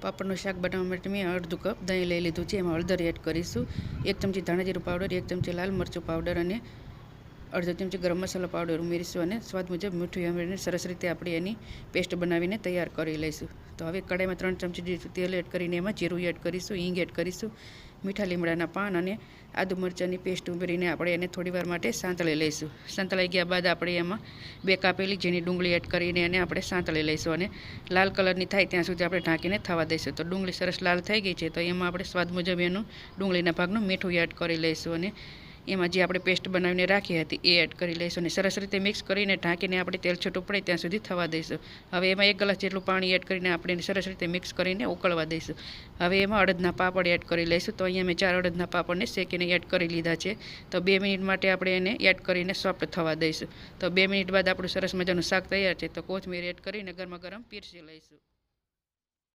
પાપડનું શાક બનાવવા માટે મેં અડધું કપ દહીં લઈ લીધું છે. એમાં હળદર એડ કરીશું, 1 ચમચી ધાણાજીરું પાવડર, 1 ચમચી લાલ મરચું પાવડર અને અડધો ચમચી ગરમ મસાલા પાવડર ઉમેરીશું અને સ્વાદ મુજબ મીઠું ઉમેરીને સરસ રીતે આપણે એની પેસ્ટ બનાવીને તૈયાર કરી લઈશું. તો હવે કઢાઈમાં 3 ચમચી જેટલું તેલ એડ કરીને એમાં જીરું એડ કરીશું, હિંગ એડ કરીશું, મીઠા લીમડાના પાન અને આદુ મરચાંની પેસ્ટ ઉમેરીને આપણે એને થોડીવાર માટે સાંતળી લઈશું. સાંતળાઈ ગયા બાદ આપણે એમાં 2 કાપેલી ઝીણી ડુંગળી એડ કરીને એને આપણે સાંતળી લઈશું અને લાલ કલરની થાય ત્યાં સુધી આપણે ઢાંકીને થવા દઈશું. તો ડુંગળી સરસ લાલ થઈ ગઈ છે, તો એમાં આપણે સ્વાદ મુજબ એનું ડુંગળીના ભાગનું મીઠું એડ કરી લઈશું અને એમાં જે આપણે પેસ્ટ બનાવીને રાખી હતી એ એડ કરી લઈશું અને સરસ રીતે મિક્સ કરીને ઢાંકીને આપણે તેલ છૂટું પડે ત્યાં સુધી થવા દઈશું. હવે એમાં 1 ગ્લાસ જેટલું પાણી એડ કરીને આપણે સરસ રીતે મિક્સ કરીને ઉકળવા દઈશું. હવે એમાં અડદના પાપડ એડ કરી લઈશું. તો અહીંયા મેં 4 અડદના પાપડને શેકીને એડ કરી લીધા છે. તો 2 મિનિટ માટે આપણે એને એડ કરીને સોફ્ટ થવા દઈશું. તો 2 મિનિટ બાદ આપણું સરસ મજાનું શાક તૈયાર છે. તો કોથમીર એડ કરીને ગરમા ગરમ પીરસી લઈશું.